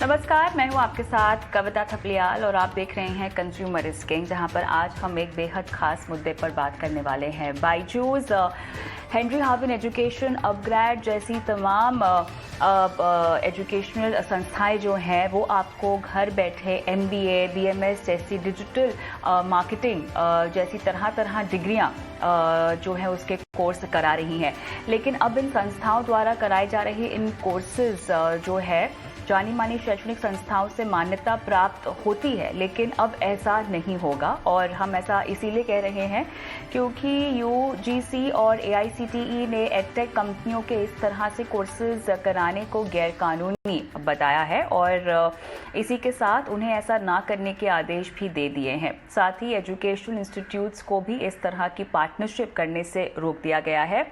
नमस्कार, मैं हूं आपके साथ कविता थपलियाल और आप देख रहे हैं कंज्यूमर इज किंग, जहां पर आज हम एक बेहद खास मुद्दे पर बात करने वाले हैं। Byju's, Henry Harvin education, upgrade जैसी तमाम एजुकेशनल संस्थाएं जो हैं वो आपको घर बैठे MBA, BMS जैसी डिजिटल मार्केटिंग जैसी तरह तरह डिग्रियां जो है उसके कोर्स करा रही हैं। लेकिन अब इन संस्थाओं द्वारा कराए जा रहे इन कोर्सेज जो है जानी मानी शैक्षणिक संस्थाओं से मान्यता प्राप्त होती है, लेकिन अब ऐसा नहीं होगा। और हम ऐसा इसीलिए कह रहे हैं क्योंकि UGC और AICTE ने एडटेक कंपनियों के इस तरह से कोर्सेज कराने को गैरकानूनी बताया है और इसी के साथ उन्हें ऐसा ना करने के आदेश भी दे दिए हैं। साथ ही एजुकेशनल इंस्टीट्यूट्स को भी इस तरह की पार्टनरशिप करने से रोक दिया गया है।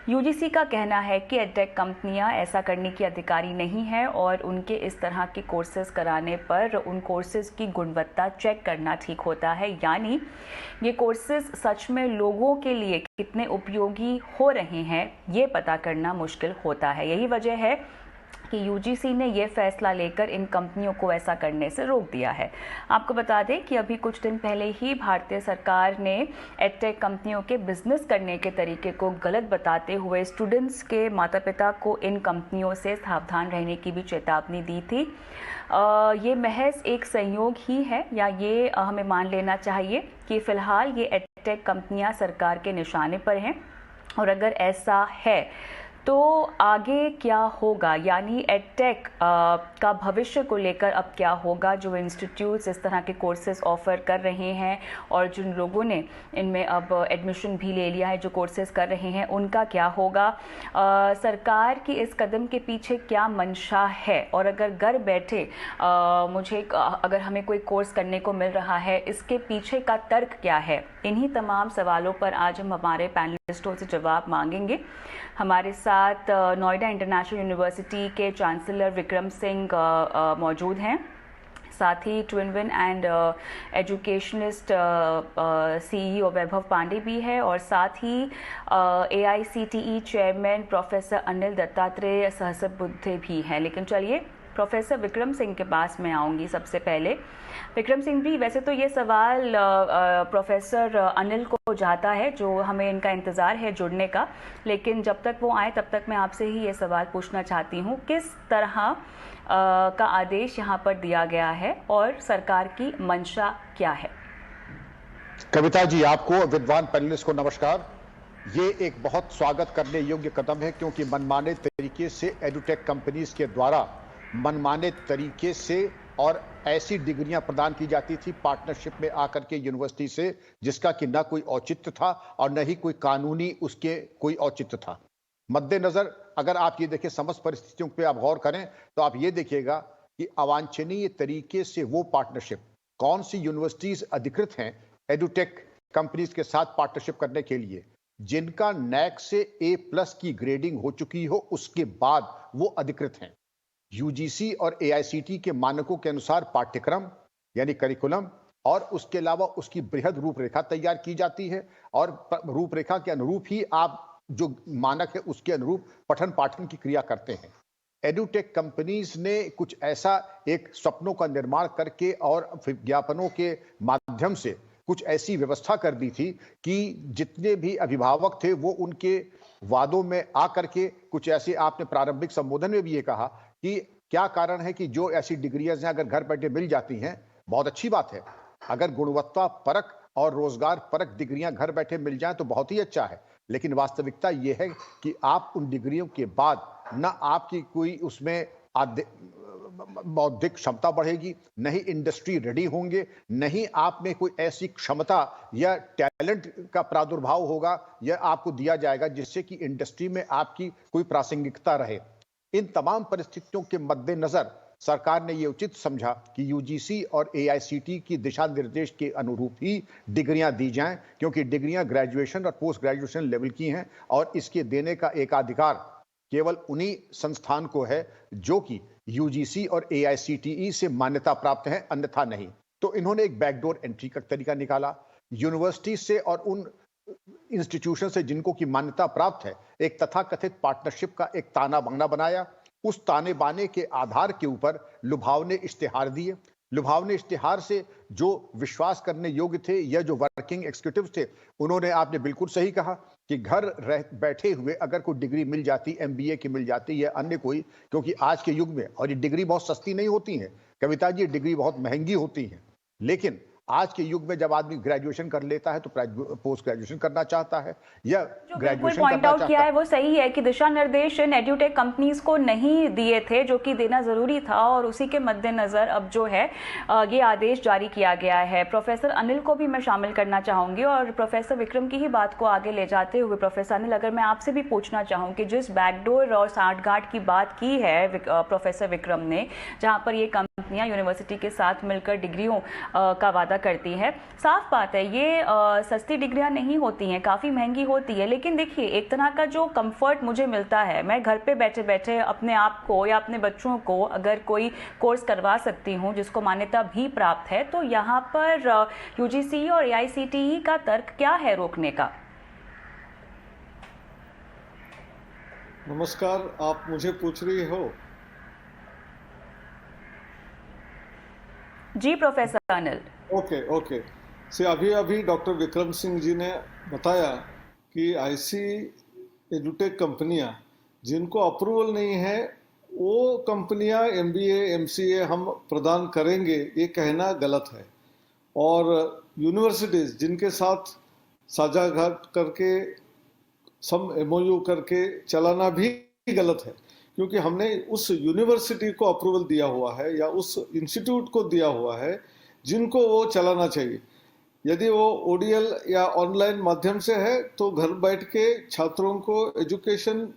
UGC का कहना है कि एडटेक कंपनियां ऐसा करने की अधिकारी नहीं है और उनके इस तरह के कोर्सेज कराने पर उन कोर्सेज की गुणवत्ता चेक करना ठीक होता है, यानी ये कोर्सेज सच में लोगों के लिए कितने उपयोगी हो रहे हैं ये पता करना मुश्किल होता है। यही वजह है कि UGC ने यह फैसला लेकर इन कंपनियों को ऐसा करने से रोक दिया है। आपको बता दें कि अभी कुछ दिन पहले ही भारतीय सरकार ने एडटेक कंपनियों के बिजनेस करने के तरीके को गलत बताते हुए स्टूडेंट्स के माता पिता को इन कंपनियों से सावधान रहने की भी चेतावनी दी थी। ये महज एक संयोग ही है या ये हमें मान लेना चाहिए कि फ़िलहाल ये एडटेक कंपनियां सरकार के निशाने पर हैं, और अगर ऐसा है तो आगे क्या होगा, यानी एडटेक का भविष्य को लेकर अब क्या होगा। जो इंस्टीट्यूट्स इस तरह के कोर्सेज ऑफर कर रहे हैं और जिन लोगों ने इनमें अब एडमिशन भी ले लिया है, जो कोर्सेज कर रहे हैं, उनका क्या होगा। सरकार की इस कदम के पीछे क्या मंशा है, और अगर घर बैठे अगर हमें कोई कोर्स करने को मिल रहा है, इसके पीछे का तर्क क्या है। इन्हीं तमाम सवालों पर आज हम हमारे पैनलिस्टों से जवाब मांगेंगे। हमारे साथ नोएडा इंटरनेशनल यूनिवर्सिटी के चांसलर विक्रम सिंह मौजूद हैं। साथ ही ट्विनविन एंड एजुकेशनिस्ट CEO वैभव पांडे भी है, और साथ ही AICTE chairman professor Anil Dattatreya Sahasrabuddhe भी हैं। लेकिन चलिए प्रोफेसर विक्रम सिंह के पास मैं आऊँगी सबसे पहले। विक्रम सिंह जी, वैसे तो ये सवाल प्रोफेसर अनिल को जाता है, जो हमें इनका इंतज़ार है जुड़ने का, लेकिन जब तक वो आए तब तक मैं आपसे ही ये सवाल पूछना चाहती हूँ, किस तरह का आदेश यहाँ पर दिया गया है और सरकार की मंशा क्या है। कविता जी, आपको विद्वान पैनलिस्ट को नमस्कार। ये एक बहुत स्वागत करने योग्य कदम है, क्योंकि मनमाने तरीके से एडुटेक कंपनीज के द्वारा मनमाने तरीके से और ऐसी डिग्रियां प्रदान की जाती थी पार्टनरशिप में आकर के यूनिवर्सिटी से, जिसका कि न कोई औचित्य था और न ही कोई कानूनी उसके कोई औचित्य था। मद्देनजर अगर आप ये देखें, समस्त परिस्थितियों पे आप गौर करें तो आप ये देखिएगा कि अवांछनीय तरीके से वो पार्टनरशिप, कौन सी यूनिवर्सिटीज अधिकृत हैं एडुटेक कंपनीज के साथ पार्टनरशिप करने के लिए, जिनका NAAC से A+ की ग्रेडिंग हो चुकी हो, उसके बाद वो अधिकृत हैं। UGC और AICTE के मानकों के अनुसार पाठ्यक्रम यानी करिकुलम और उसके अलावा उसकी बृहद रूपरेखा तैयार की जाती है, और रूपरेखा के अनुरूप ही आप जो मानक है उसके अनुरूप पठन पाठन की क्रिया करते हैं। एडुटेक कंपनीज ने कुछ ऐसा एक स्वप्नों का निर्माण करके और विज्ञापनों के माध्यम से कुछ ऐसी व्यवस्था कर दी थी कि जितने भी अभिभावक थे वो उनके वादों में आकर के कुछ ऐसे, आपने प्रारंभिक संबोधन में भी ये कहा कि क्या कारण है कि जो ऐसी डिग्रियां हैं अगर घर बैठे मिल जाती हैं, बहुत अच्छी बात है। अगर गुणवत्ता परक और रोजगार परक डिग्रियां घर बैठे मिल जाएं तो बहुत ही अच्छा है, लेकिन वास्तविकता यह है कि आप उन डिग्रियों के बाद न आपकी कोई उसमें बौद्धिक क्षमता बढ़ेगी, नहीं इंडस्ट्री रेडी होंगे, नहीं आप में कोई ऐसी क्षमता या टैलेंट का प्रादुर्भाव होगा या आपको दिया जाएगा जिससे कि इंडस्ट्री में आपकी कोई प्रासंगिकता रहे। इन तमाम परिस्थितियों के मद्देनजर सरकार ने यह उचित समझा कि UGC और AICTE की दिशा निर्देश के अनुरूप ही डिग्रियां दी जाएं, क्योंकि डिग्रियां ग्रेजुएशन और पोस्ट ग्रेजुएशन लेवल की हैं और इसके देने का एकाधिकार केवल उन्हीं संस्थान को है जो कि UGC और AICTE से मान्यता प्राप्त है, अन्यथा नहीं। तो इन्होंने एक बैकडोर एंट्री का तरीका निकाला, यूनिवर्सिटी से और उन इंस्टीट्यूशन से जिनको की मान्यता प्राप्त है, एक तथाकथित पार्टनरशिप का एक ताना बाना बनाया, उस ताने बाने के आधार के ऊपर लुभावने इश्तिहार दिए। लुभावने इश्तिहार से जो विश्वास करने योग्य थे या जो वर्किंग एग्जीक्यूटिव थे, उन्होंने, आपने बिल्कुल सही कहा कि घर रह बैठे हुए अगर कोई डिग्री मिल जाती, एमबीए की मिल जाती या अन्य कोई, क्योंकि आज के युग में, और ये डिग्री बहुत सस्ती नहीं होती है कविता जी, डिग्री बहुत महंगी होती है, लेकिन आज के युग में जब आदमी ग्रेजुएशन कर लेता है तो पोस्ट ग्रेजुएशन करना चाहता है या जो बिल्कुल ग्रेजुएशन पॉइंट करना आउट किया चाहता है वो सही है कि दिशा निर्देश इन एड्यूटेक कंपनीज को नहीं दिए थे, जो कि देना जरूरी था, और उसी के मद्देनजर अब जो है ये आदेश जारी किया गया है। प्रोफेसर अनिल को भी मैं शामिल करना चाहूंगी, और प्रोफेसर विक्रम की ही बात को आगे ले जाते हुए प्रोफेसर अनिल, अगर मैं आपसे भी पूछना चाहूँ कि जिस बैकडोर और सांठगांठ की बात की है प्रोफेसर विक्रम ने, जहाँ पर ये कंपनियां यूनिवर्सिटी के साथ मिलकर डिग्रियों का वादा करती है, साफ बात है ये सस्ती डिग्रियां नहीं होती हैं, काफ़ी महंगी होती है। लेकिन देखिए, एक तरह का जो कंफर्ट मुझे मिलता है, मैं घर पे बैठे बैठे अपने आप को या अपने बच्चों को अगर कोई कोर्स करवा सकती हूँ जिसको मान्यता भी प्राप्त है, तो यहाँ पर यूजीसी और एआईसीटीई का तर्क क्या है रोकने का? नमस्कार, आप मुझे पूछ रही हो? जी प्रोफेसर अनिल। ओके। से अभी डॉक्टर विक्रम सिंह जी ने बताया कि ऐसी एडुटेक कंपनियां जिनको अप्रूवल नहीं है, वो कंपनियां एमबीए एमसीए हम प्रदान करेंगे, ये कहना गलत है। और यूनिवर्सिटीज़ जिनके साथ साझाघाट करके सम एमओयू करके चलाना भी गलत है, क्योंकि हमने उस यूनिवर्सिटी को अप्रूवल दिया हुआ है या उस इंस्टीट्यूट को दिया हुआ है जिनको वो चलाना चाहिए। यदि वो ओडीएल या ऑनलाइन माध्यम से है तो घर बैठ के छात्रों को एजुकेशन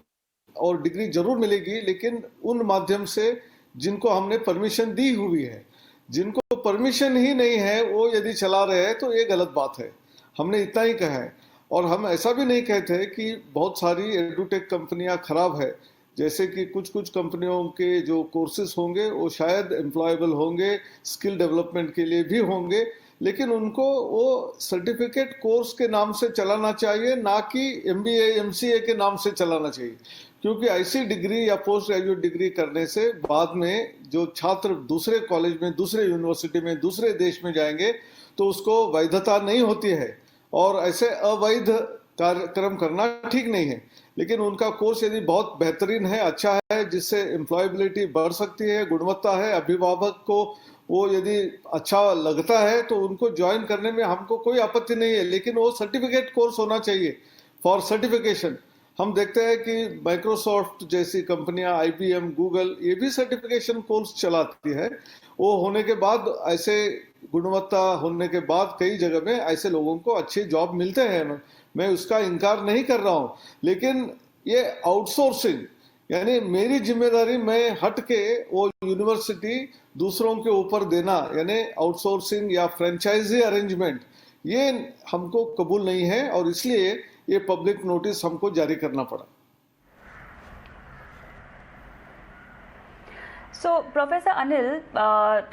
और डिग्री जरूर मिलेगी, लेकिन उन माध्यम से जिनको हमने परमिशन दी हुई है। जिनको परमिशन ही नहीं है वो यदि चला रहे हैं तो ये गलत बात है। हमने इतना ही कहा है। और हम ऐसा भी नहीं कहते कि बहुत सारी एडुटेक कंपनियां खराब है, जैसे कि कुछ कंपनियों के जो कोर्सेज होंगे वो शायद एम्प्लॉयबल होंगे, स्किल डेवलपमेंट के लिए भी होंगे, लेकिन उनको वो सर्टिफिकेट कोर्स के नाम से चलाना चाहिए, ना कि एमबीए एमसीए के नाम से चलाना चाहिए। क्योंकि ऐसी डिग्री या पोस्ट ग्रेजुएट डिग्री करने से बाद में जो छात्र दूसरे कॉलेज में, दूसरे यूनिवर्सिटी में, दूसरे देश में जाएंगे तो उसको वैधता नहीं होती है, और ऐसे अवैध कार्यक्रम करना ठीक नहीं है। लेकिन उनका कोर्स यदि बहुत बेहतरीन है, अच्छा है, जिससे एम्प्लॉयबिलिटी बढ़ सकती है, गुणवत्ता है, अभिभावक को वो यदि अच्छा लगता है तो उनको ज्वाइन करने में हमको कोई आपत्ति नहीं है, लेकिन वो सर्टिफिकेट कोर्स होना चाहिए फॉर सर्टिफिकेशन। हम देखते हैं कि माइक्रोसॉफ्ट जैसी कंपनियां, आईबीएम, गूगल, ये भी सर्टिफिकेशन कोर्स चलाती है। वो होने के बाद, ऐसे गुणवत्ता होने के बाद कई जगह में ऐसे लोगों को अच्छे जॉब मिलते हैं, मैं उसका इनकार नहीं कर रहा हूँ। लेकिन ये आउटसोर्सिंग, यानी मेरी जिम्मेदारी मैं हट के वो यूनिवर्सिटी दूसरों के ऊपर देना, यानी आउटसोर्सिंग या फ्रेंचाइजी अरेंजमेंट, ये हमको कबूल नहीं है, और इसलिए ये पब्लिक नोटिस हमको जारी करना पड़ा। प्रोफेसर अनिल,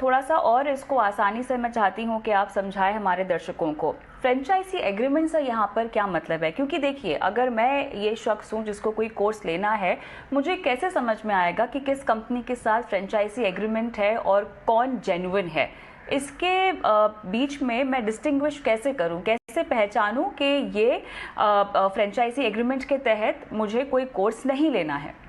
थोड़ा सा और इसको आसानी से मैं चाहती हूँ कि आप समझाएं हमारे दर्शकों को, फ्रेंचाइजी एग्रीमेंट से यहाँ पर क्या मतलब है? क्योंकि देखिए, अगर मैं ये शख्स हूँ जिसको कोई कोर्स लेना है, मुझे कैसे समझ में आएगा कि किस कंपनी के साथ फ्रेंचाइजी एग्रीमेंट है और कौन जेन्युइन है? इसके बीच में मैं डिस्टिंग्विश कैसे करूं, कैसे पहचानूं कि ये फ्रेंचाइजी एग्रीमेंट के तहत मुझे कोई कोर्स नहीं लेना है?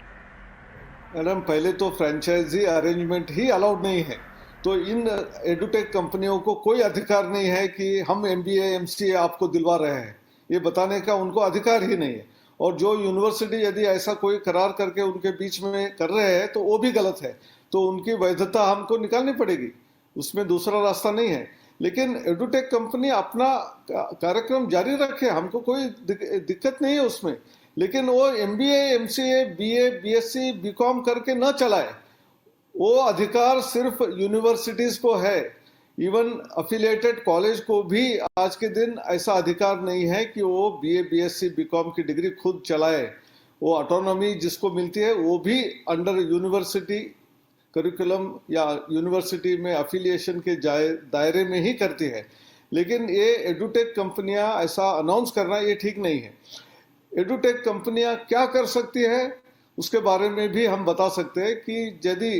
मैडम, पहले तो फ्रेंचाइजी अरेंजमेंट ही अलाउड नहीं है, तो इन एडुटेक कंपनियों को कोई अधिकार नहीं है कि हम एमबीए एमसीए आपको दिलवा रहे हैं, ये बताने का उनको अधिकार ही नहीं है। और जो यूनिवर्सिटी यदि ऐसा कोई करार करके उनके बीच में कर रहे हैं तो वो भी गलत है, तो उनकी वैधता हमको निकालनी पड़ेगी, उसमें दूसरा रास्ता नहीं है। लेकिन एडुटेक कंपनी अपना कार्यक्रम जारी रखे, हमको कोई दिक्कत नहीं है उसमें, लेकिन वो MBA MCA BA BSc BCom करके न चलाए। वो अधिकार सिर्फ यूनिवर्सिटीज को है। इवन अफिलिएटेड कॉलेज को भी आज के दिन ऐसा अधिकार नहीं है कि वो बीए बीएससी बीकॉम की डिग्री खुद चलाए। वो ऑटोनॉमी जिसको मिलती है वो भी अंडर यूनिवर्सिटी करिकुलम या यूनिवर्सिटी में अफिलिएशन के दायरे में ही करती है। लेकिन ये एडुटेक कंपनियां ऐसा अनाउंस करना ये ठीक नहीं है। एडुटेक कंपनियां क्या कर सकती है? उसके बारे में भी हम बता सकते हैं कि यदि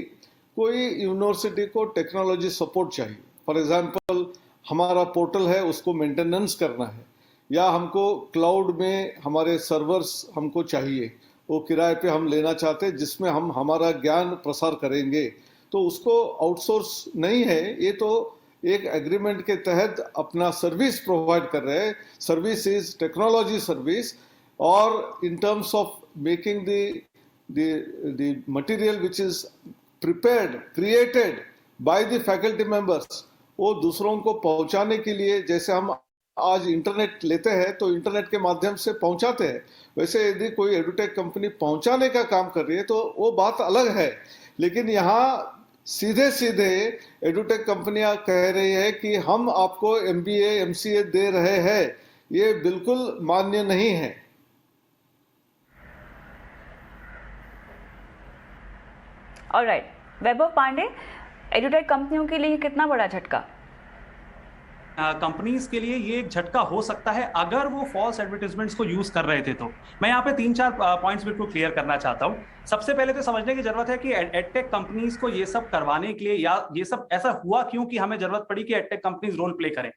कोई यूनिवर्सिटी को टेक्नोलॉजी सपोर्ट चाहिए, फॉर एग्जांपल हमारा पोर्टल है उसको मेंटेनेंस करना है, या हमको क्लाउड में हमारे सर्वर्स हमको चाहिए, वो किराए पे हम लेना चाहते हैं जिसमें हम हमारा ज्ञान प्रसार करेंगे, तो उसको आउटसोर्स नहीं है, ये तो एक एग्रीमेंट के तहत अपना सर्विस प्रोवाइड कर रहे हैं। सर्विस इज टेक्नोलॉजी सर्विस, और in terms of making the material which is prepared created by the faculty members, वो दूसरों को पहुंचाने के लिए, जैसे हम आज इंटरनेट लेते हैं तो इंटरनेट के माध्यम से पहुंचाते हैं, वैसे यदि कोई एडुटेक कंपनी पहुंचाने का काम कर रही है तो वो बात अलग है। लेकिन यहाँ सीधे सीधे एडुटेक कंपनियां कह रही है कि हम आपको MBA MCA दे रहे हैं, ये बिल्कुल मान्य नहीं है। ऑलराइट, वैभव पांडे, एडुटेक कंपनियों के लिए कितना बड़ा झटका? कंपनीज के लिए ये एक झटका हो सकता है अगर वो फॉल्स एडवर्टाइजमेंट्स को यूज कर रहे थे। तो मैं यहाँ पे 3-4 पॉइंट्स बिल्कुल क्लियर करना चाहता हूँ। सबसे पहले तो समझने की जरूरत है कि एडटेक कंपनीज को ये सब करवाने के लिए, या ये सब ऐसा हुआ क्यों कि हमें जरूरत पड़ी कि एडटेक कंपनीज रोल प्ले करें।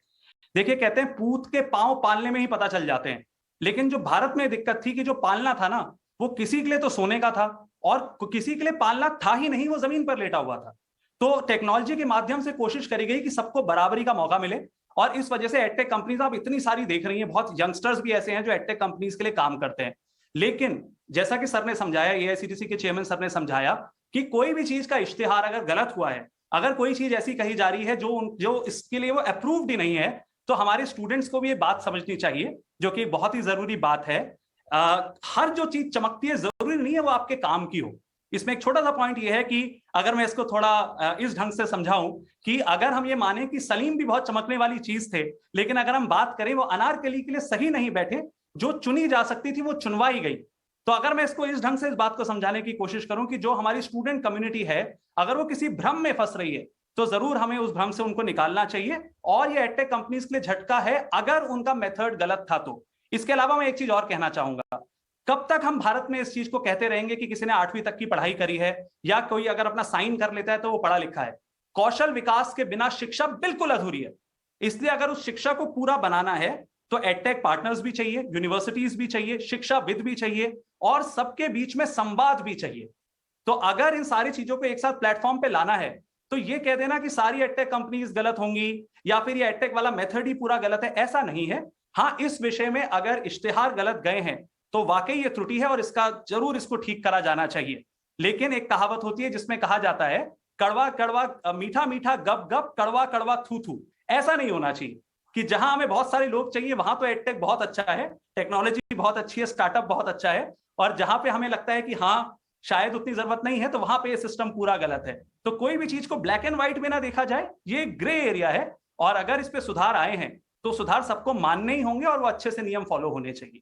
देखिए, कहते हैं पूत के पांव पालने में ही पता चल जाते हैं, लेकिन जो भारत में दिक्कत थी कि जो पालना था ना, वो किसी के लिए तो सोने का था और किसी के लिए पालना था ही नहीं, वो जमीन पर लेटा हुआ था। तो टेक्नोलॉजी के माध्यम से कोशिश करी गई कि सबको बराबरी का मौका मिले, और इस वजह से एडटेक कंपनीज आप इतनी सारी देख रही हैं। बहुत यंगस्टर्स भी ऐसे हैं जो एडटेक कंपनीज के लिए काम करते हैं। लेकिन जैसा कि सर ने समझाया, एआईसीटीसी के चेयरमैन सर ने समझाया कि कोई भी चीज का इश्तिहार अगर गलत हुआ है, अगर कोई चीज ऐसी कही जा रही है जो इसके लिए वो अप्रूव्ड ही नहीं है, तो हमारे स्टूडेंट्स को भी ये बात समझनी चाहिए, जो कि बहुत ही जरूरी बात है। हर जो चीज चमकती है जरूरी नहीं है वो आपके काम की हो। इसमें एक छोटा सा पॉइंट ये है कि अगर मैं इसको थोड़ा इस ढंग से समझाऊं कि अगर हम ये माने कि सलीम भी बहुत चमकने वाली चीज थे, लेकिन अगर हम बात करें वो अनारकली के लिए सही नहीं बैठे, जो चुनी जा सकती थी वो चुनवाई गई। तो अगर मैं इसको इस ढंग से इस बात को समझाने की कोशिश करूं कि जो हमारी स्टूडेंट कम्युनिटी है, अगर वो किसी भ्रम में फंस रही है, तो जरूर हमें उस भ्रम से उनको निकालना चाहिए। और ये एडटेक कंपनीज के लिए झटका है अगर उनका मेथड गलत था तो। इसके अलावा मैं एक चीज और कहना चाहूंगा, कब तक हम भारत में इस चीज को कहते रहेंगे कि किसी ने 8वीं तक की पढ़ाई करी है, या कोई अगर अपना साइन कर लेता है तो वो पढ़ा लिखा है। कौशल विकास के बिना शिक्षा बिल्कुल अधूरी है। इसलिए अगर उस शिक्षा को पूरा बनाना है तो एडटेक पार्टनर्स भी चाहिए, यूनिवर्सिटीज भी चाहिए, शिक्षाविद भी चाहिए, और सबके बीच में संवाद भी चाहिए। तो अगर इन सारी चीजों को एक साथ प्लेटफॉर्म पे लाना है, तो ये कह देना कि सारी एडटेक कंपनीज गलत होंगी या फिर ये एडटेक वाला मेथड ही पूरा गलत है, ऐसा नहीं है। हाँ, इस विषय में अगर इश्तिहार गलत गए हैं तो वाकई ये त्रुटि है और इसका जरूर इसको ठीक करा जाना चाहिए। लेकिन एक कहावत होती है जिसमें कहा जाता है, कड़वा कड़वा मीठा मीठा गप गप, कड़वा कड़वा थू थू। ऐसा नहीं होना चाहिए कि जहां हमें बहुत सारे लोग चाहिए वहां तो एडटेक बहुत अच्छा है, टेक्नोलॉजी बहुत अच्छी है, स्टार्टअप बहुत अच्छा है, और जहां पे हमें लगता है कि हाँ शायद उतनी जरूरत नहीं है, तो वहां पे ये सिस्टम पूरा गलत है। तो कोई भी चीज को ब्लैक एंड व्हाइट में ना देखा जाए, ये ग्रे एरिया है, और अगर इस पे सुधार आए हैं तो सुधार सबको मानने ही होंगे और वो अच्छे से नियम फॉलो होने चाहिए।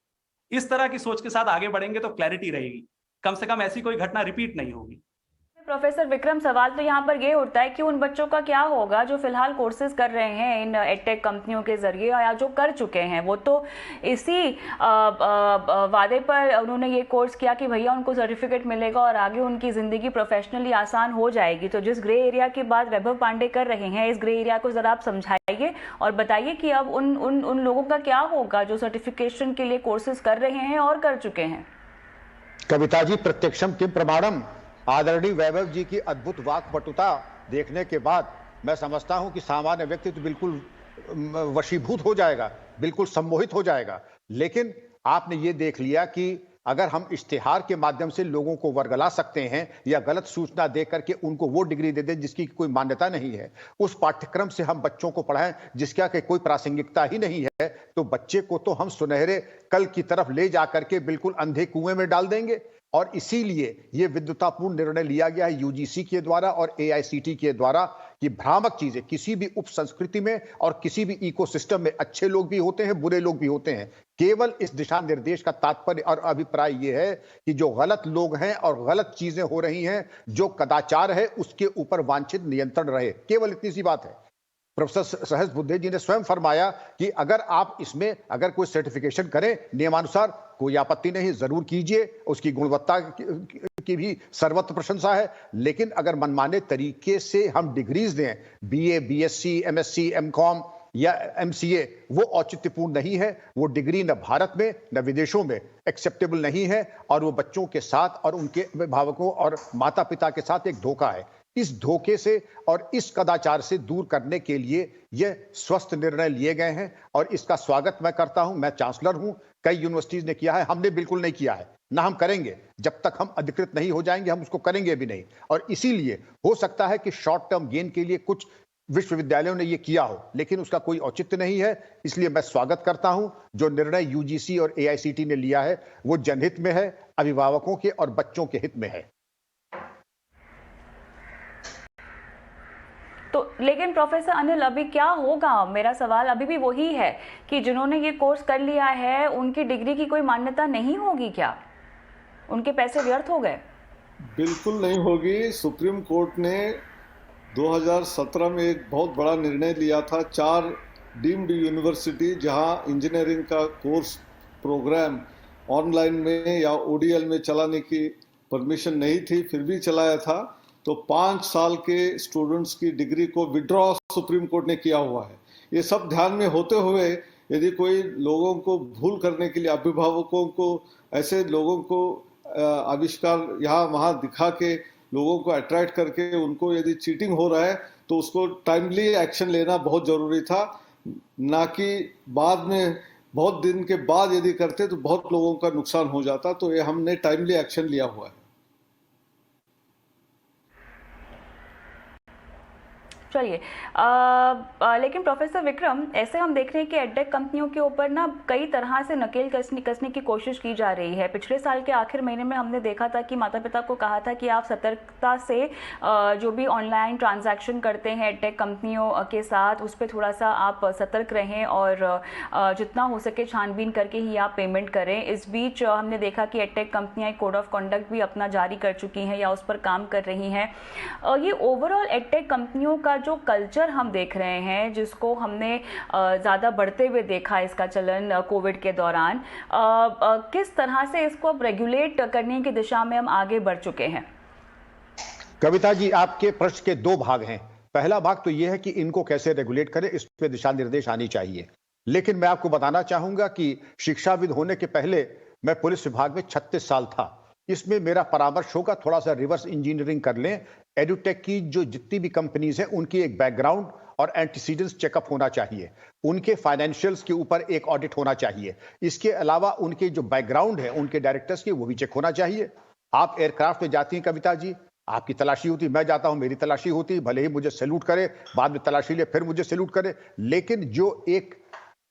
इस तरह की सोच के साथ आगे बढ़ेंगे तो क्लैरिटी रहेगी, कम से कम ऐसी कोई घटना रिपीट नहीं होगी। प्रोफेसर विक्रम, सवाल तो यहाँ पर ये उठता है कि उन बच्चों का क्या होगा जो फिलहाल कोर्सेज कर रहे हैं इन एडटेक कंपनियों के जरिए, या जो कर चुके हैं। वो तो इसी वादे पर उन्होंने ये कोर्स किया कि भैया उनको सर्टिफिकेट मिलेगा और आगे उनकी ज़िंदगी प्रोफेशनली आसान हो जाएगी। तो जिस ग्रे एरिया की बात वैभव पांडे कर रहे हैं, इस ग्रे एरिया को ज़रा आप समझाइए और बताइए कि अब उन लोगों का क्या होगा जो सर्टिफिकेशन के लिए कोर्सेज कर रहे हैं और कर चुके हैं। कविता जी, प्रत्यक्षम किम प्रमाणम। आदरणीय वैभव जी की अद्भुत वाक्पटुता देखने के बाद मैं समझता हूं कि सामान्य व्यक्ति तो बिल्कुल वशीभूत हो जाएगा, बिल्कुल सम्मोहित हो जाएगा। लेकिन आपने ये देख लिया कि अगर हम इश्तिहार के माध्यम से लोगों को वर्गला सकते हैं या गलत सूचना दे करके उनको वो डिग्री दे दें जिसकी कोई मान्यता नहीं है, उस पाठ्यक्रम से हम बच्चों को पढ़ाएं जिसका कि कोई प्रासंगिकता ही नहीं है, तो बच्चे को तो हम सुनहरे कल की तरफ ले जा करके बिल्कुल अंधे कुएं में डाल देंगे। और इसीलिए ये विद्वतापूर्ण निर्णय लिया गया है यूजीसी के द्वारा और एआईसीटी के द्वारा कि भ्रामक चीजें किसी भी उप संस्कृति में और किसी भी इकोसिस्टम में अच्छे लोग भी होते हैं, बुरे लोग भी होते हैं। केवल इस दिशा निर्देश का तात्पर्य और अभिप्राय ये है कि जो गलत लोग हैं और गलत चीजें हो रही हैं, जो कदाचार है, उसके ऊपर वांछित नियंत्रण रहे, केवल इतनी सी बात है। प्रोफेसर सहज बुद्धे जी ने स्वयं फरमाया कि अगर आप इसमें अगर कोई सर्टिफिकेशन करें नियमानुसार, कोई आपत्ति नहीं, जरूर कीजिए, उसकी गुणवत्ता की भी सर्वत्र प्रशंसा है। लेकिन अगर मनमाने तरीके से हम डिग्रीज दें, बीए, बीएससी, एमएससी, एमकॉम या एमसीए, वो औचित्यपूर्ण नहीं है। वो डिग्री न भारत में न विदेशों में एक्सेप्टेबल नहीं है, और वो बच्चों के साथ और उनके अभिभावकों और माता पिता के साथ एक धोखा है। इस धोखे से और इस कदाचार से दूर करने के लिए यह स्वस्थ निर्णय लिए गए हैं, और इसका स्वागत मैं करता हूं। मैं चांसलर हूं, कई यूनिवर्सिटीज ने किया है, हमने बिल्कुल नहीं किया है, ना हम करेंगे। जब तक हम अधिकृत नहीं हो जाएंगे हम उसको करेंगे भी नहीं। और इसीलिए हो सकता है कि शॉर्ट टर्म गेन के लिए कुछ विश्वविद्यालयों ने यह किया हो, लेकिन उसका कोई औचित्य नहीं है। इसलिए मैं स्वागत करता हूं जो निर्णय यूजीसी और एआईसीटी ने लिया है, वो जनहित में है, अभिभावकों के और बच्चों के हित में है। तो लेकिन प्रोफेसर अनिल, अभी क्या होगा? मेरा सवाल अभी भी वही है कि जिन्होंने ये कोर्स कर लिया है उनकी डिग्री की कोई मान्यता नहीं होगी क्या? उनके पैसे व्यर्थ हो गए? बिल्कुल नहीं होगी। सुप्रीम कोर्ट ने 2017 में एक बहुत बड़ा निर्णय लिया था। 4 डीम्ड यूनिवर्सिटी जहां इंजीनियरिंग का कोर्स प्रोग्राम ऑनलाइन में या ओडीएल में चलाने की परमिशन नहीं थी, फिर भी चलाया था, तो 5 साल के स्टूडेंट्स की डिग्री को विड्रॉ सुप्रीम कोर्ट ने किया हुआ है। ये सब ध्यान में होते हुए यदि कोई लोगों को भूल करने के लिए, अभिभावकों को, ऐसे लोगों को आविष्कार यहाँ वहाँ दिखा के लोगों को अट्रैक्ट करके उनको यदि चीटिंग हो रहा है तो उसको टाइमली एक्शन लेना बहुत ज़रूरी था, ना कि बाद में बहुत दिन के बाद यदि करते तो बहुत लोगों का नुकसान हो जाता। तो ये हमने टाइमली एक्शन लिया हुआ है। चलिए, लेकिन प्रोफेसर विक्रम, ऐसे हम देख रहे हैं कि एडटेक कंपनियों के ऊपर ना कई तरह से नकेल कसने की कोशिश की जा रही है। पिछले साल के आखिर महीने में हमने देखा था कि माता पिता को कहा था कि आप सतर्कता से जो भी ऑनलाइन ट्रांजैक्शन करते हैं एडटेक कंपनियों के साथ, उस पर थोड़ा सा आप सतर्क रहें और जितना हो सके छानबीन करके ही आप पेमेंट करें। इस बीच हमने देखा कि एडटेक कंपनियां कोड ऑफ कंडक्ट भी अपना जारी कर चुकी हैं या उस पर काम कर रही हैं। ये ओवरऑल एडटेक कंपनियों का जो कल्चर हम देख रहे हैं, जिसको हमने ज़्यादा बढ़ते हुए देखा इसका चलन कोविड के दौरान, किस तरह से इसको अब रेगुलेट करने की दिशा में हम आगे बढ़ चुके हैं? कविता जी, आपके प्रश्न के 2 भाग हैं। पहला भाग तो यह है कि इनको कैसे रेगुलेट करें, इस पे दिशा निर्देश आनी चाहिए। लेकिन मैं आपको बताना चाहूंगा कि शिक्षाविद होने के पहले मैं पुलिस विभाग में 36 साल था। इसमें मेरा परामर्श होगा, थोड़ा सा रिवर्स इंजीनियरिंग कर लें। एडुटेक की जो जितनी भी कंपनीज हैं उनकी एक बैकग्राउंड और एंटीसीडेंट्स चेकअप होना चाहिए। उनके फाइनेंशियल्स के ऊपर एक ऑडिट होना चाहिए। इसके अलावा उनके जो बैकग्राउंड है उनके डायरेक्टर्स की, वो भी चेक होना चाहिए। आप एयरक्राफ्ट में जाती हैं कविता जी, आपकी तलाशी होती, मैं जाता हूं मेरी तलाशी होती, भले ही मुझे सैल्यूट करे, बाद में तलाशी ले फिर मुझे सैल्यूट करे, लेकिन जो एक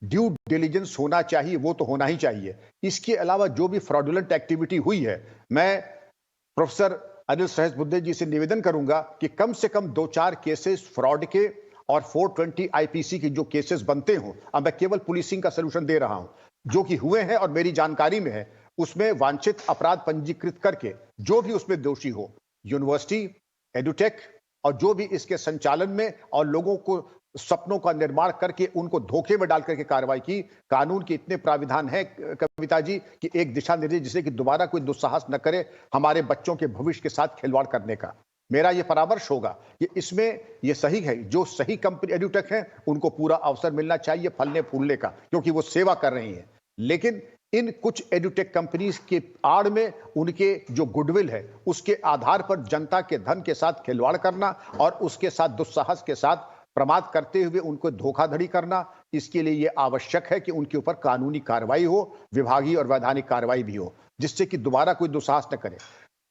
ड्यू डिलीजेंस होना चाहिए वो तो होना ही चाहिए। इसके अलावा जो भी फ्रॉडुलेंट एक्टिविटी हुई है, मैं प्रोफेसर अनिल सहज बुद्धे जी से निवेदन करूंगा कि कम से कम 2-4 केसेस फ्रॉड के और 420 आईपीसी के जो केसेस बनते हों, अब मैं केवल पुलिसिंग का सलूशन दे रहा हूं, जो कि हुए हैं और मेरी जानकारी में है, उसमें वांछित अपराध पंजीकृत करके जो भी उसमें दोषी हो, यूनिवर्सिटी, एडुटेक और जो भी इसके संचालन में और लोगों को सपनों का निर्माण करके उनको धोखे में डाल करके कार्रवाई की। कानून के इतने प्राविधान हैं कविता जी कि एक दिशा निर्देश जिसे कि दोबारा कोई दुस्साहस न करे हमारे बच्चों के भविष्य के साथ खिलवाड़ करने का। मेरा यह परामर्श होगा कि इसमें यह सही है, जो सही कंपनी एडुटेक है उनको पूरा अवसर मिलना चाहिए फलने फूलने का, क्योंकि वो सेवा कर रही है। लेकिन इन कुछ एडुटेक कंपनीज के आड़ में उनके जो गुडविल है उसके आधार पर जनता के धन के साथ खिलवाड़ करना और उसके साथ दुस्साहस के साथ प्रमाद करते हुए उनको धोखाधड़ी करना, इसके लिए यह आवश्यक है कि उनके ऊपर कानूनी कार्रवाई हो, विभागीय और वैधानिक कार्रवाई भी हो, जिससे कि दोबारा कोई दुस्साहस न करे।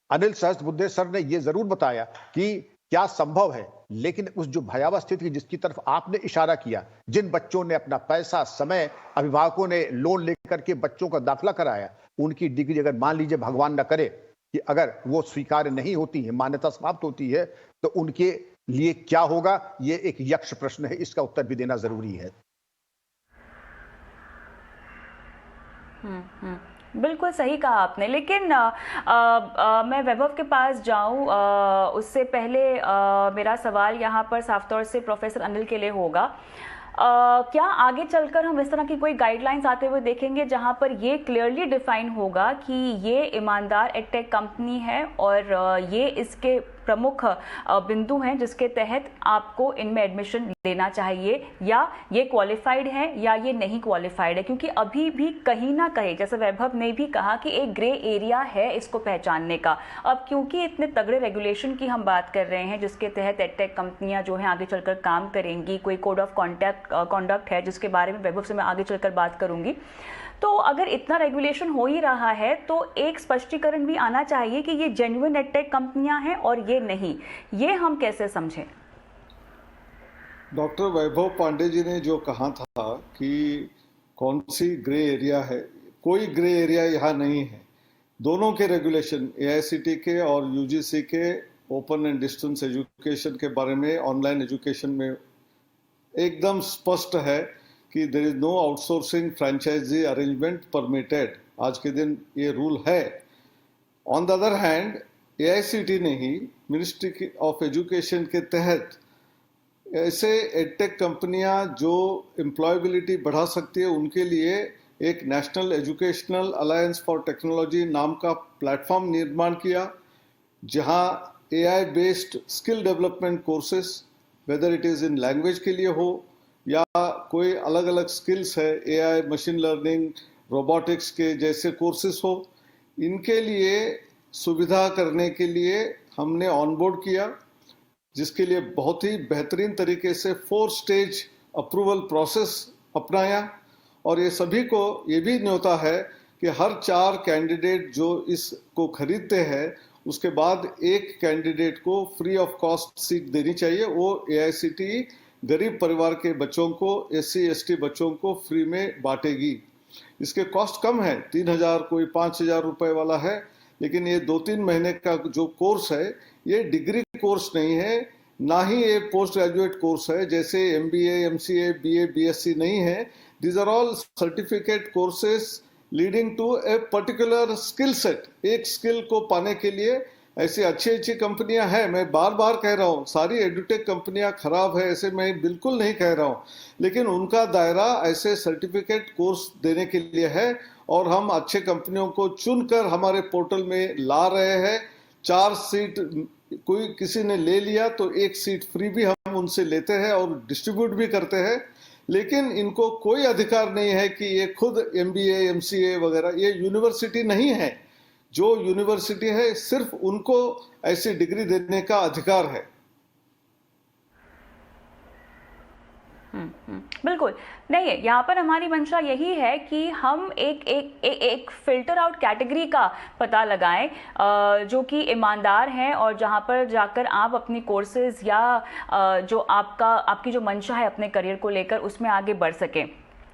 अनिल सहज बुद्धे सर ने यह जरूर बताया कि क्या संभव है, लेकिन उस जो भयावह स्थिति जिसकी तरफ आपने इशारा किया, जिन बच्चों ने अपना पैसा, समय, अभिभावकों ने लोन लेकर के बच्चों का दाखिला कराया, उनकी डिग्री अगर मान लीजिए भगवान न करे कि अगर वो स्वीकार नहीं होती है, मान्यता समाप्त होती है, तो उनके लिए क्या होगा, ये एक यक्ष प्रश्न है, इसका उत्तर भी देना जरूरी है। बिल्कुल सही कहा आपने, लेकिन मैं वैभव के पास जाऊं उससे पहले मेरा सवाल यहाँ पर साफ तौर से प्रोफेसर अनिल के लिए होगा। क्या आगे चलकर हम इस तरह की कोई गाइडलाइंस आते हुए देखेंगे जहां पर ये क्लियरली डिफाइन होगा कि ये ईमानदार एडटेक कंपनी है और ये इसके प्रमुख बिंदु हैं जिसके तहत आपको इनमें एडमिशन लेना चाहिए, या ये क्वालिफाइड है या ये नहीं क्वालिफाइड है? क्योंकि अभी भी कहीं ना कहीं, जैसे वैभव ने भी कहा, कि एक ग्रे एरिया है इसको पहचानने का। अब क्योंकि इतने तगड़े रेगुलेशन की हम बात कर रहे हैं जिसके तहत एडटेक कंपनियां जो हैं आगे चलकर काम करेंगी, कोई कोड ऑफ कॉन्डक्ट है जिसके बारे में वैभव से मैं आगे चलकर बात करूंगी, तो अगर इतना रेगुलेशन हो ही रहा है तो एक स्पष्टीकरण भी आना चाहिए कि ये जेन्युइन एडटेक कंपनियां हैं और ये नहीं। ये हम कैसे समझें? डॉक्टर वैभव पांडे जी ने जो कहा था कि कौन सी ग्रे एरिया है, कोई ग्रे एरिया यहाँ नहीं है। दोनों के रेगुलेशन, एआईसीटी के और यूजीसी के ओपन एंड डिस्टेंस एजुकेशन के बारे में, ऑनलाइन एजुकेशन में एकदम स्पष्ट है कि there is no outsourcing franchisee arrangement permitted. आज के दिन ये रूल है। On the other hand, AICTE ने ही मिनिस्ट्री ऑफ एजुकेशन के तहत ऐसे एडटेक कंपनियां जो एम्प्लॉयबिलिटी बढ़ा सकती है उनके लिए एक national educational alliance for technology नाम का प्लेटफॉर्म निर्माण किया, जहां AI based skill development courses, whether it is in language के लिए हो या कोई अलग अलग स्किल्स है, एआई, मशीन लर्निंग, रोबोटिक्स के जैसे कोर्सेस हो, इनके लिए सुविधा करने के लिए हमने ऑनबोर्ड किया, जिसके लिए बहुत ही बेहतरीन तरीके से 4 स्टेज अप्रूवल प्रोसेस अपनाया। और ये सभी को ये भी न्योता है कि हर 4 कैंडिडेट जो इसको खरीदते हैं उसके बाद एक कैंडिडेट को फ्री ऑफ कॉस्ट सीट देनी चाहिए। वो एआईसीटी गरीब परिवार के बच्चों को, एससी एसटी बच्चों को फ्री में बांटेगी। इसके कॉस्ट कम है, 3,000, कोई 5,000 रुपए वाला है, लेकिन ये 2-3 महीने का जो कोर्स है ये डिग्री कोर्स नहीं है, ना ही ये पोस्ट ग्रेजुएट कोर्स है जैसे एमबीए, एमसीए, बीए, बीएससी नहीं है। These are all certificate courses leading to a particular skill set. एक स्किल को पाने के लिए ऐसी अच्छी अच्छी कंपनियां हैं। मैं बार बार कह रहा हूँ, सारी एडुटेक कंपनियां खराब है ऐसे मैं बिल्कुल नहीं कह रहा हूँ, लेकिन उनका दायरा ऐसे सर्टिफिकेट कोर्स देने के लिए है और हम अच्छे कंपनियों को चुनकर हमारे पोर्टल में ला रहे हैं। 4 सीट कोई किसी ने ले लिया तो 1 सीट फ्री भी हम उनसे लेते हैं और डिस्ट्रीब्यूट भी करते हैं, लेकिन इनको कोई अधिकार नहीं है कि ये खुद एमबीए, एमसीए वगैरह, ये यूनिवर्सिटी नहीं है। जो यूनिवर्सिटी है सिर्फ उनको ऐसी डिग्री देने का अधिकार है। बिल्कुल नहीं है। यहाँ पर हमारी मंशा यही है कि हम एक फिल्टर आउट कैटेगरी का पता लगाएं जो कि ईमानदार हैं और जहाँ पर जाकर आप अपनी कोर्सेज या जो आपकी जो मंशा है अपने करियर को लेकर उसमें आगे बढ़ सकें।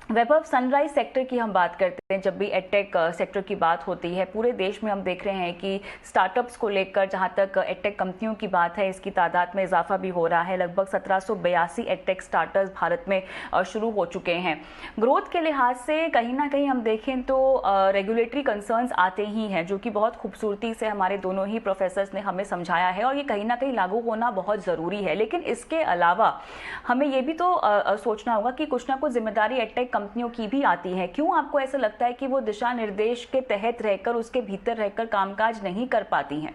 वैभव, सनराइज सेक्टर की हम बात करते हैं, जब भी एडटेक सेक्टर की बात होती है पूरे देश में हम देख रहे हैं कि स्टार्टअप्स को लेकर जहां तक एडटेक कंपनियों की बात है इसकी तादाद में इजाफा भी हो रहा है। लगभग 1782 एडटेक स्टार्टअप्स भारत में शुरू हो चुके हैं। ग्रोथ के लिहाज से कहीं ना कहीं हम देखें तो रेगुलेटरी कंसर्न्स आते ही हैं, जो कि बहुत खूबसूरती से हमारे दोनों ही प्रोफेसर्स ने हमें समझाया है और ये कहीं ना कहीं लागू होना बहुत ज़रूरी है। लेकिन इसके अलावा हमें ये भी तो सोचना होगा कि कुछ ना कुछ जिम्मेदारी एडटेक कंपनियों की भी आती है। क्यों आपको ऐसा लगता है कि वो दिशा निर्देश के तहत रहकर, उसके भीतर रहकर कामकाज नहीं कर पाती हैं?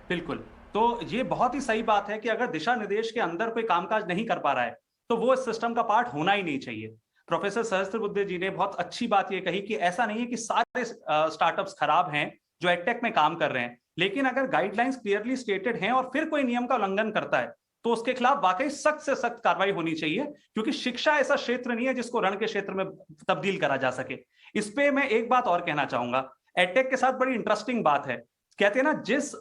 बिल्कुल, तो ये बहुत ही सही बात है कि अगर दिशा निर्देश के अंदर कोई कामकाज नहीं कर पा रहा है तो वो इस सिस्टम का पार्ट होना ही नहीं चाहिए। प्रोफेसर सहस्त्रबुद्धे जी ने बहुत अच्छी बात ये कही कि ऐसा नहीं है कि सारे स्टार्टअप्स खराब हैं जो एडटेक में काम कर रहे हैं, लेकिन अगर गाइडलाइंस क्लियरली स्टेटेड हैं और फिर कोई नियम का उल्लंघन करता है तो उसके खिलाफ वाकई सख्त से सख्त कार्रवाई होनी चाहिए, क्योंकि शिक्षा ऐसा क्षेत्र नहीं है जिसको रण के क्षेत्र में तब्दील करा जा सके। इस पे मैं एक बात और कहना चाहूंगा, एडटेक के साथ बड़ी इंटरेस्टिंग बात है। कहते हैं ना, जिस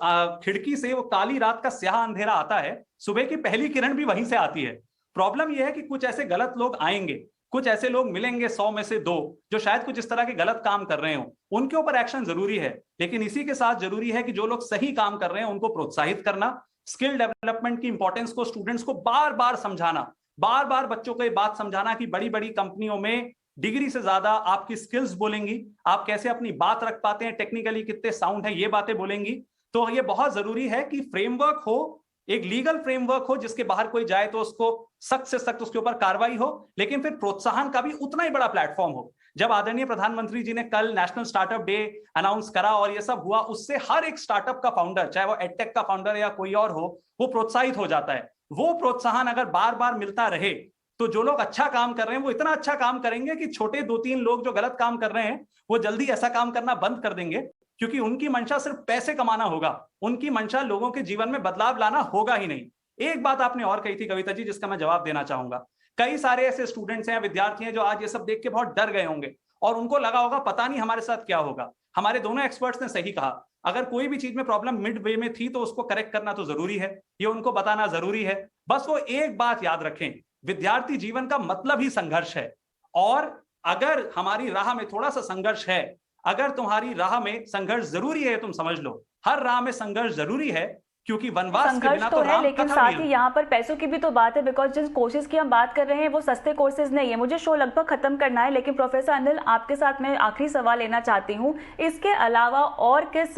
खिड़की से वो काली रात का स्याह अंधेरा आता है, सुबह की पहली किरण भी वहीं से आती है। प्रॉब्लम यह है कि कुछ ऐसे गलत लोग आएंगे, कुछ ऐसे लोग मिलेंगे 100 में से 2 जो शायद कुछ इस तरह के गलत काम कर रहे हो, उनके ऊपर एक्शन जरूरी है। लेकिन इसी के साथ जरूरी है कि जो लोग सही काम कर रहे हैं उनको प्रोत्साहित करना, स्किल डेवलपमेंट की इंपॉर्टेंस को स्टूडेंट्स को बार बार समझाना, बार बार बच्चों को ये बात समझाना कि बड़ी बड़ी कंपनियों में डिग्री से ज्यादा आपकी स्किल्स बोलेंगी, आप कैसे अपनी बात रख पाते हैं, टेक्निकली कितने साउंड है, ये बातें बोलेंगी। तो ये बहुत जरूरी है कि फ्रेमवर्क हो, एक लीगल फ्रेमवर्क हो जिसके बाहर कोई जाए तो उसको सख्त से सख्त उसके ऊपर कार्रवाई हो, लेकिन फिर प्रोत्साहन का भी उतना ही बड़ा प्लेटफॉर्म हो। जब आदरणीय प्रधानमंत्री जी ने कल नेशनल स्टार्टअप डे अनाउंस करा और ये सब हुआ, उससे हर एक स्टार्टअप का फाउंडर, चाहे वो एडटेक का फाउंडर या कोई और हो, वो प्रोत्साहित हो जाता है। वो प्रोत्साहन अगर बार बार मिलता रहे तो जो लोग अच्छा काम कर रहे हैं वो इतना अच्छा काम करेंगे कि छोटे 2-3 लोग जो गलत काम कर रहे हैं वो जल्दी ऐसा काम करना बंद कर देंगे, क्योंकि उनकी मंशा सिर्फ पैसे कमाना होगा, उनकी मंशा लोगों के जीवन में बदलाव लाना होगा ही नहीं। एक बात आपने और कही थी कविता जी, जिसका मैं जवाब देना चाहूंगा। कई सारे ऐसे स्टूडेंट्स हैं या विद्यार्थी हैं जो आज ये सब देख के बहुत डर गए होंगे और उनको लगा होगा पता नहीं हमारे साथ क्या होगा। हमारे दोनों एक्सपर्ट्स ने सही कहा, अगर कोई भी चीज में प्रॉब्लम मिड वे में थी तो उसको करेक्ट करना तो जरूरी है, ये उनको बताना जरूरी है। बस वो एक बात याद रखें, विद्यार्थी जीवन का मतलब ही संघर्ष है, और अगर हमारी राह में थोड़ा सा संघर्ष है, अगर तुम्हारी राह में संघर्ष जरूरी है, तुम समझ लो हर राह में संघर्ष जरूरी है, क्योंकि वनवास के संघर्ष बिना तो तो है, राम लेकिन कथा साथ नहीं ही यहाँ पर पैसों की भी तो बात है, बिकॉज जिस कोर्सेज की हम बात कर रहे हैं वो सस्ते कोर्सेज नहीं है। मुझे शो लगभग खत्म करना है, लेकिन प्रोफेसर अनिल आपके साथ मैं आखिरी सवाल लेना चाहती हूँ। इसके अलावा और किस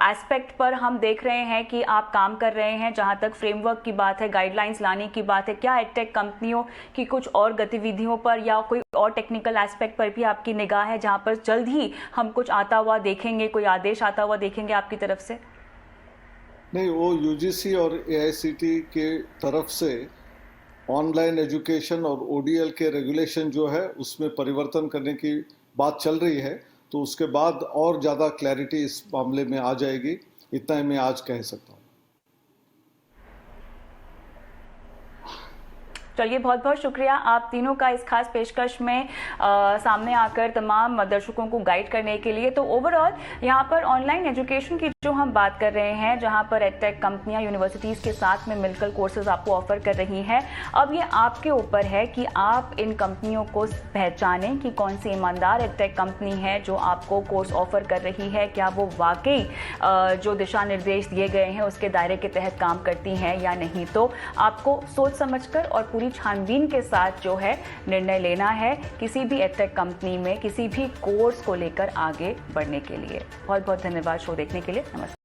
एस्पेक्ट पर हम देख रहे हैं कि आप काम कर रहे हैं? जहाँ तक फ्रेमवर्क की बात है, गाइडलाइंस लाने की बात है, क्या एडटेक कंपनियों की कुछ और गतिविधियों पर या कोई और टेक्निकल एस्पेक्ट पर भी आपकी निगाह है, जहाँ पर जल्द ही हम कुछ आता हुआ देखेंगे, कोई आदेश आता हुआ देखेंगे आपकी तरफ से? नहीं, वो यूजीसी और एआईसीटी के तरफ से ऑनलाइन एजुकेशन और ओडीएल के रेगुलेशन जो है उसमें परिवर्तन करने की बात चल रही है, तो उसके बाद और ज़्यादा क्लैरिटी इस मामले में आ जाएगी, इतना ही मैं आज कह सकता हूँ। चलिए, बहुत बहुत शुक्रिया आप तीनों का इस खास पेशकश में सामने आकर तमाम दर्शकों को गाइड करने के लिए। तो ओवरऑल यहाँ पर ऑनलाइन एजुकेशन की जो हम बात कर रहे हैं, जहाँ पर एडटेक कंपनियाँ यूनिवर्सिटीज़ के साथ में मिलकर कोर्सेज आपको ऑफर कर रही हैं, अब ये आपके ऊपर है कि आप इन कंपनियों को पहचानें कि कौन सी ईमानदार एडटेक कंपनी है जो आपको कोर्स ऑफर कर रही है, क्या वो वाकई जो दिशा निर्देश दिए गए हैं उसके दायरे के तहत काम करती हैं या नहीं। तो आपको सोच समझकर और पूरी छानबीन के साथ जो है निर्णय लेना है किसी भी एडटेक कंपनी में किसी भी कोर्स को लेकर आगे बढ़ने के लिए। बहुत बहुत धन्यवाद शो देखने के लिए। नमस्कार।